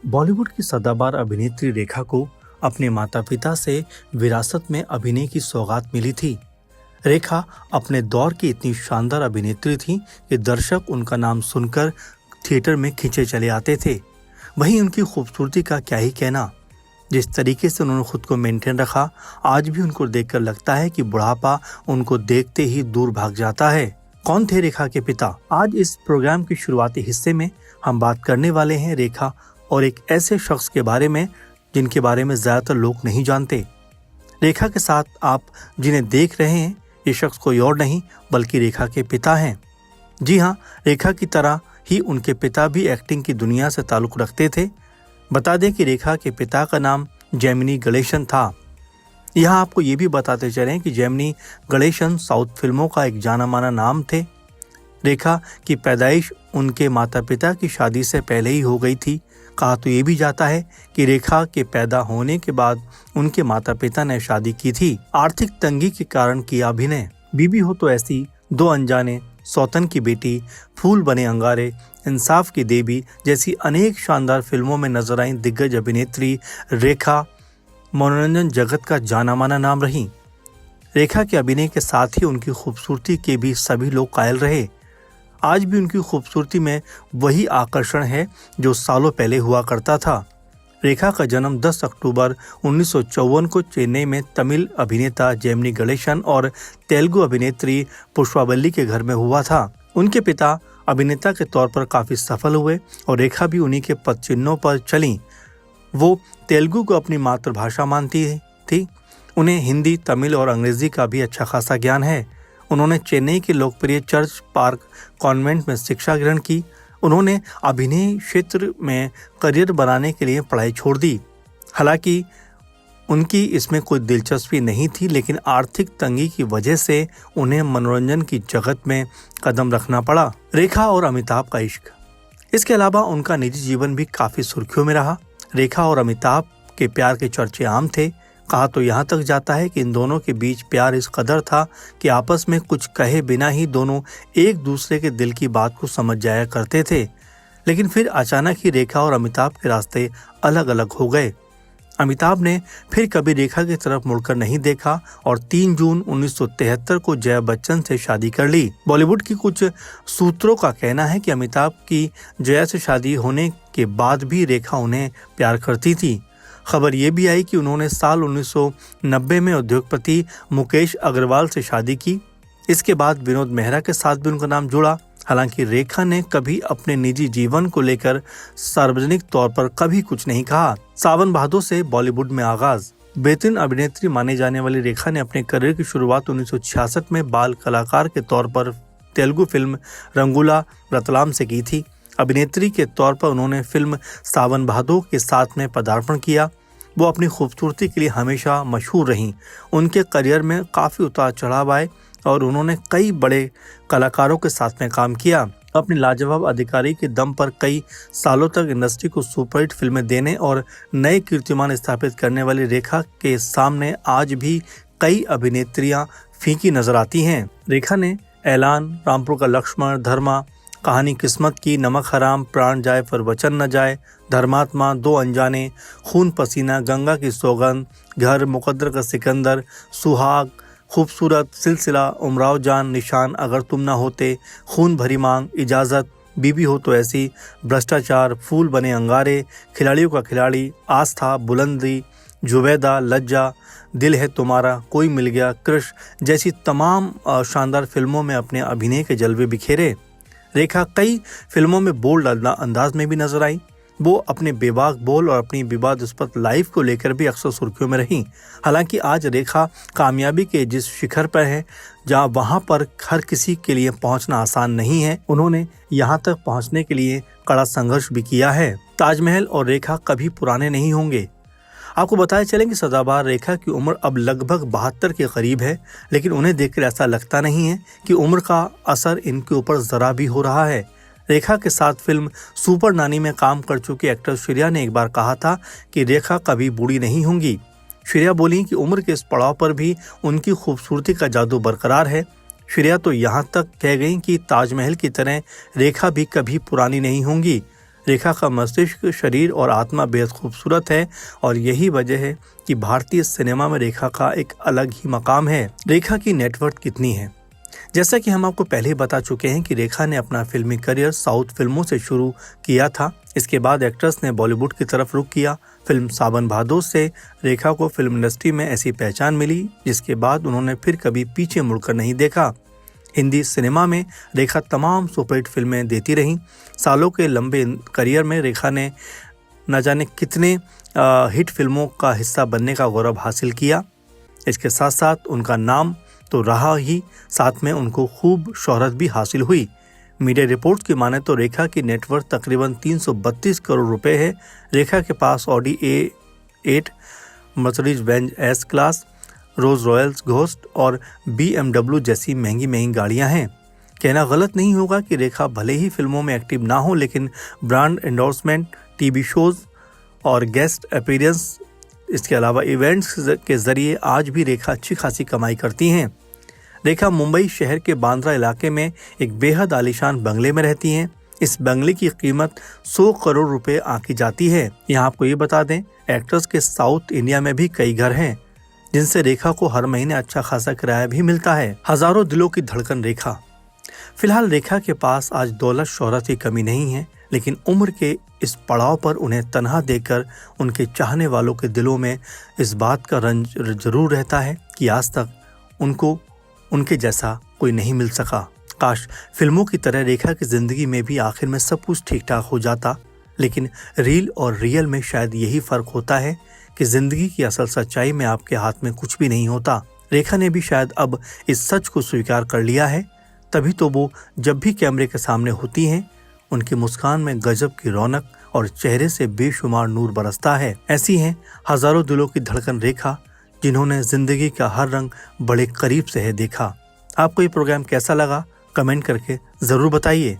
बॉलीवुड की सदाबहार अभिनेत्री रेखा को अपने माता पिता से विरासत में अभिनय की सौगात मिली थी। रेखा अपने दौर की इतनी शानदार अभिनेत्री थी कि दर्शक उनका नाम सुनकर थिएटर में खींचे चले आते थे। वहीं उनकी खूबसूरती का क्या ही कहना। जिस तरीके से उन्होंने खुद को मेंटेन रखा, आज भी उनको देखकर लगता है कि बुढ़ापा उनको देखते ही दूर भाग जाता है। कौन थे रेखा के पिता? आज इस प्रोग्राम के शुरुआती हिस्से में हम बात करने वाले हैं रेखा और एक ऐसे शख्स के बारे में जिनके बारे में ज्यादातर लोग नहीं जानते। रेखा के साथ आप जिन्हें देख रहे हैं, ये शख्स कोई और नहीं बल्कि रेखा के पिता हैं। जी हाँ, रेखा की तरह ही उनके पिता भी एक्टिंग की दुनिया से ताल्लुक रखते थे। बता दें कि रेखा के पिता का नाम जेमिनी गणेशन था। यहाँ आपको ये भी बताते चलें कि जेमिनी गणेशन साउथ फिल्मों का एक जाना माना नाम थे। रेखा की पैदाइश उनके माता पिता की शादी से पहले ही हो गई थी। कहा तो ये भी जाता है कि रेखा के पैदा होने के बाद उनके माता पिता ने शादी की थी। आर्थिक तंगी के कारण किया अभिनय। बीबी हो तो ऐसी, दो अनजाने, सौतन की बेटी, फूल बने अंगारे, इंसाफ की देवी जैसी अनेक शानदार फिल्मों में नजर आई दिग्गज अभिनेत्री रेखा मनोरंजन जगत का जाना माना नाम रही। रेखा के अभिनय के साथ ही उनकी खूबसूरती के भी सभी लोग कायल रहे। आज भी उनकी खूबसूरती में वही आकर्षण है जो सालों पहले हुआ करता था। रेखा का जन्म 10 अक्टूबर 1954 को चेन्नई में तमिल अभिनेता जेमिनी गणेशन और तेलुगु अभिनेत्री पुष्पावल्ली के घर में हुआ था। उनके पिता अभिनेता के तौर पर काफी सफल हुए और रेखा भी उन्हीं के पदचिह्नों पर चली। वो तेलुगु को अपनी मातृभाषा मानती थी। उन्हें हिंदी, तमिल और अंग्रेजी का भी अच्छा खासा ज्ञान है। उन्होंने चेन्नई के लोकप्रिय चर्च पार्क कॉन्वेंट में शिक्षा ग्रहण की। उन्होंने अभिनय क्षेत्र में करियर बनाने के लिए पढ़ाई छोड़ दी। हालांकि उनकी इसमें कोई दिलचस्पी नहीं थी, लेकिन आर्थिक तंगी की वजह से उन्हें मनोरंजन की जगत में कदम रखना पड़ा। रेखा और अमिताभ का इश्क। इसके अलावा उनका निजी जीवन भी काफी सुर्खियों में रहा। रेखा और अमिताभ के प्यार के चर्चे आम थे। कहा तो यहाँ तक जाता है कि इन दोनों के बीच प्यार इस कदर था कि आपस में कुछ कहे बिना ही दोनों एक दूसरे के दिल की बात को समझ जाया करते थे। लेकिन फिर अचानक ही रेखा और अमिताभ के रास्ते अलग अलग हो गए। अमिताभ ने फिर कभी रेखा की तरफ मुड़कर नहीं देखा और 3 जून 1973 को जया बच्चन से शादी कर ली। बॉलीवुड की कुछ सूत्रों का कहना है कि अमिताभ की जया से शादी होने के बाद भी रेखा उन्हें प्यार करती थी। खबर ये भी आई कि उन्होंने साल 1990 में उद्योगपति मुकेश अग्रवाल से शादी की। इसके बाद विनोद मेहरा के साथ भी उनका नाम जुड़ा। हालांकि रेखा ने कभी अपने निजी जीवन को लेकर सार्वजनिक तौर पर कभी कुछ नहीं कहा। सावन भादो से बॉलीवुड में आगाज। बेहतरीन अभिनेत्री माने जाने वाली रेखा ने अपने करियर की शुरुआत 1966 में बाल कलाकार के तौर पर तेलुगु फिल्म रंगूला रतलाम से की थी। अभिनेत्री के तौर पर उन्होंने फिल्म सावन भादो के साथ में पदार्पण किया। वो अपनी खूबसूरती के लिए हमेशा मशहूर रहीं। उनके करियर में काफ़ी उतार चढ़ाव आए और उन्होंने कई बड़े कलाकारों के साथ में काम किया। अपनी लाजवाब अधिकारी के दम पर कई सालों तक इंडस्ट्री को सुपरहिट फिल्में देने और नए कीर्तिमान स्थापित करने वाली रेखा के सामने आज भी कई अभिनेत्रियां फीकी नजर आती हैं। रेखा ने ऐलान, रामपुर का लक्ष्मण, धर्मा, कहानी किस्मत की, नमक हराम, प्राण जाए पर वचन न जाए, धर्मात्मा, दो अनजाने, खून पसीना, गंगा की सौगंध, घर, मुकद्दर का सिकंदर, सुहाग, खूबसूरत, सिलसिला, उमराव जान, निशान, अगर तुम ना होते, खून भरी मांग, इजाज़त, बीबी हो तो ऐसी, भ्रष्टाचार, फूल बने अंगारे, खिलाड़ियों का खिलाड़ी, आस्था, बुलंदी, जुबैदा, लज्जा, दिल है तुम्हारा, कोई मिल गया, कृष जैसी तमाम शानदार फिल्मों में अपने अभिनय के जलवे बिखेरे। रेखा कई फिल्मों में बोल्ड अंदाज में भी नजर आई। वो अपने बेबाक बोल और अपनी विवादास्पद लाइफ को लेकर भी अक्सर सुर्खियों में रही। हालांकि आज रेखा कामयाबी के जिस शिखर पर है, जहां वहां पर हर किसी के लिए पहुंचना आसान नहीं है, उन्होंने यहां तक पहुंचने के लिए कड़ा संघर्ष भी किया है। ताजमहल और रेखा कभी पुराने नहीं होंगे। आपको बताया चलें कि सदाबहार रेखा की उम्र अब लगभग 72 के करीब है, लेकिन उन्हें देखकर ऐसा लगता नहीं है कि उम्र का असर इनके ऊपर जरा भी हो रहा है। रेखा के साथ फिल्म सुपर नानी में काम कर चुकी एक्टर श्रेया ने एक बार कहा था कि रेखा कभी बूढ़ी नहीं होंगी। श्रेया बोली कि उम्र के इस पड़ाव पर भी उनकी खूबसूरती का जादू बरकरार है। श्रेया तो यहाँ तक कह गई कि ताजमहल की तरह रेखा भी कभी पुरानी नहीं होंगी। रेखा का मस्तिष्क, शरीर और आत्मा बेहद खूबसूरत है और यही वजह है कि भारतीय सिनेमा में रेखा का एक अलग ही मकाम है। रेखा की नेटवर्थ कितनी है? जैसा कि हम आपको पहले ही बता चुके हैं कि रेखा ने अपना फिल्मी करियर साउथ फिल्मों से शुरू किया था। इसके बाद एक्ट्रेस ने बॉलीवुड की तरफ रुख किया। फिल्म सावन भादो से रेखा को फिल्म इंडस्ट्री में ऐसी पहचान मिली जिसके बाद उन्होंने फिर कभी पीछे मुड़कर नहीं देखा। हिंदी सिनेमा में रेखा तमाम सुपरहिट फिल्में देती रहीं। सालों के लंबे करियर में रेखा ने न जाने कितने हिट फिल्मों का हिस्सा बनने का गौरव हासिल किया। इसके साथ साथ उनका नाम तो रहा ही, साथ में उनको खूब शोहरत भी हासिल हुई। मीडिया रिपोर्ट्स की माने तो रेखा की नेटवर्थ तकरीबन 332 करोड़ रुपए है। रेखा के पास Audi A8, Mercedes Benz S class, Rolls Royals Ghost और BMW जैसी महंगी महंगी गाड़ियां हैं। कहना गलत नहीं होगा कि रेखा भले ही फिल्मों में एक्टिव ना हो, लेकिन ब्रांड एंडोर्समेंट, टीवी शोज और गेस्ट अपीयरेंस, इसके अलावा इवेंट्स के जरिए आज भी रेखा अच्छी खासी कमाई करती हैं। रेखा मुंबई शहर के बांद्रा इलाके में एक बेहद आलीशान बंगले में रहती हैं। इस बंगले की कीमत 100 करोड़ रुपए आंकी जाती है। यहाँ आपको ये बता दें, एक्ट्रेस के साउथ इंडिया में भी कई घर हैं जिनसे रेखा को हर महीने अच्छा खासा किराया भी मिलता है। हजारों दिलों की धड़कन रेखा। फिलहाल रेखा के पास आज दौलत शोहरत की कमी नहीं है, लेकिन उम्र के इस पड़ाव पर उन्हें तन्हा देखकर उनके चाहने वालों के दिलों में इस बात का रंज जरूर रहता है कि आज तक उनको उनके जैसा कोई नहीं मिल सका। काश फिल्मों की तरह रेखा की जिंदगी में भी आखिर में सब कुछ ठीक ठाक हो जाता, लेकिन रील और रियल में शायद यही फर्क होता है कि जिंदगी की असल सच्चाई में आपके हाथ में कुछ भी नहीं होता। रेखा ने भी शायद अब इस सच को स्वीकार कर लिया है, तभी तो वो जब भी कैमरे के सामने होती हैं, उनकी मुस्कान में गजब की रौनक और चेहरे से बेशुमार नूर बरसता है। ऐसी हैं हजारों दिलों की धड़कन रेखा, जिन्होंने जिंदगी का हर रंग बड़े करीब से है देखा। आपको ये प्रोग्राम कैसा लगा? कमेंट करके जरूर बताइए।